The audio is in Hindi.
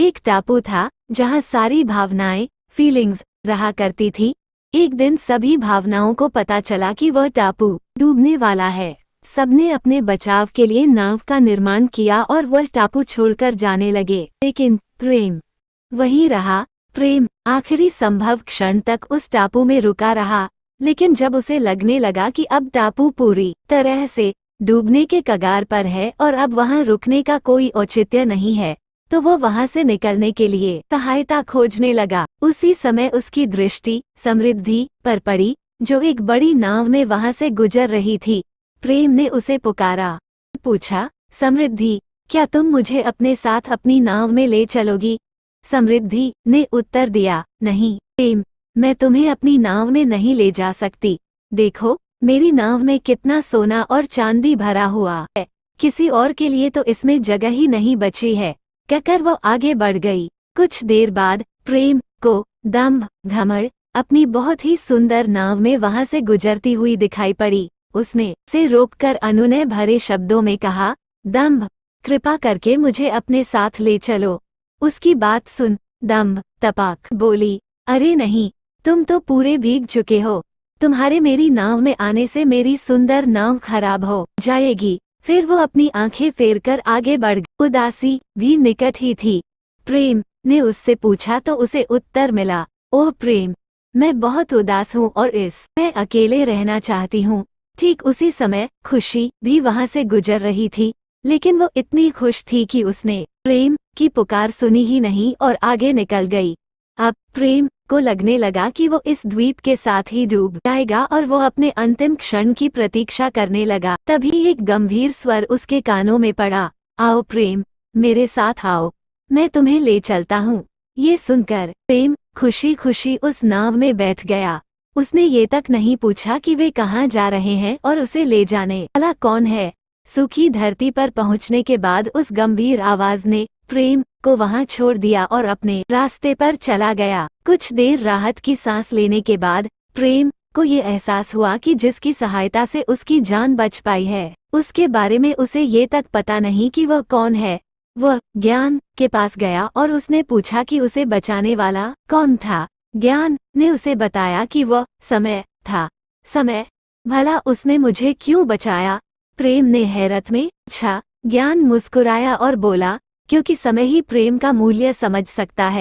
एक टापू था जहाँ सारी भावनाएं फीलिंग्स रहा करती थी। एक दिन सभी भावनाओं को पता चला कि वह टापू डूबने वाला है। सबने अपने बचाव के लिए नाव का निर्माण किया और वह टापू छोड़कर जाने लगे। लेकिन प्रेम वहीं रहा। प्रेम आखिरी संभव क्षण तक उस टापू में रुका रहा। लेकिन जब उसे लगने लगा कि अब टापू पूरी तरह से डूबने के कगार पर है और अब वहां रुकने का कोई औचित्य नहीं है, तो वो वहां से निकलने के लिए सहायता खोजने लगा। उसी समय उसकी दृष्टि समृद्धि पर पड़ी, जो एक बड़ी नाव में वहां से गुजर रही थी। प्रेम ने उसे पुकारा, पूछा, समृद्धि, क्या तुम मुझे अपने साथ अपनी नाव में ले चलोगी? समृद्धि ने उत्तर दिया, नहीं प्रेम, मैं तुम्हें अपनी नाव में नहीं ले जा सकती। देखो, मेरी नाव में कितना सोना और चांदी भरा हुआ है, किसी और के लिए तो इसमें जगह ही नहीं बची है। कहकर वो आगे बढ़ गई। कुछ देर बाद प्रेम को दंभ घमंड अपनी बहुत ही सुंदर नाव में वहां से गुजरती हुई दिखाई पड़ी। उसने उसे रोककर अनुनय भरे शब्दों में कहा, दंभ, कृपा करके मुझे अपने साथ ले चलो। उसकी बात सुन दंभ तपाक बोली, अरे नहीं, तुम तो पूरे भीग चुके हो। तुम्हारे मेरी नाव में आने से मेरी सुंदर नाव खराब हो जाएगी। फिर वो अपनी आंखें फेरकर आगे बढ़ गई। उदासी भी निकट ही थी। प्रेम ने उससे पूछा तो उसे उत्तर मिला, ओह प्रेम, मैं बहुत उदास हूँ और मैं अकेले रहना चाहती हूँ। ठीक उसी समय खुशी भी वहां से गुजर रही थी, लेकिन वो इतनी खुश थी कि उसने प्रेम की पुकार सुनी ही नहीं और आगे निकल गई। अब प्रेम को लगने लगा कि वो इस द्वीप के साथ ही डूब जाएगा और वो अपने अंतिम क्षण की प्रतीक्षा करने लगा। तभी एक गंभीर स्वर उसके कानों में पड़ा, आओ प्रेम, मेरे साथ आओ, मैं तुम्हें ले चलता हूँ। ये सुनकर प्रेम खुशी खुशी उस नाव में बैठ गया। उसने ये तक नहीं पूछा कि वे कहाँ जा रहे हैं और उसे ले जाने वाला कौन है। सूखी धरती पर पहुँचने के बाद उस गंभीर आवाज ने प्रेम को वहां छोड़ दिया और अपने रास्ते पर चला गया। कुछ देर राहत की सांस लेने के बाद प्रेम को ये एहसास हुआ कि जिसकी सहायता से उसकी जान बच पाई है, उसके बारे में उसे ये तक पता नहीं कि वह कौन है। वह ज्ञान के पास गया और उसने पूछा कि उसे बचाने वाला कौन था। ज्ञान ने उसे बताया कि वह समय था। समय? भला उसने मुझे क्यों बचाया? प्रेम ने हैरत में पूछा। ज्ञान मुस्कुराया और बोला, क्योंकि समय ही प्रेम का मूल्य समझ सकता है।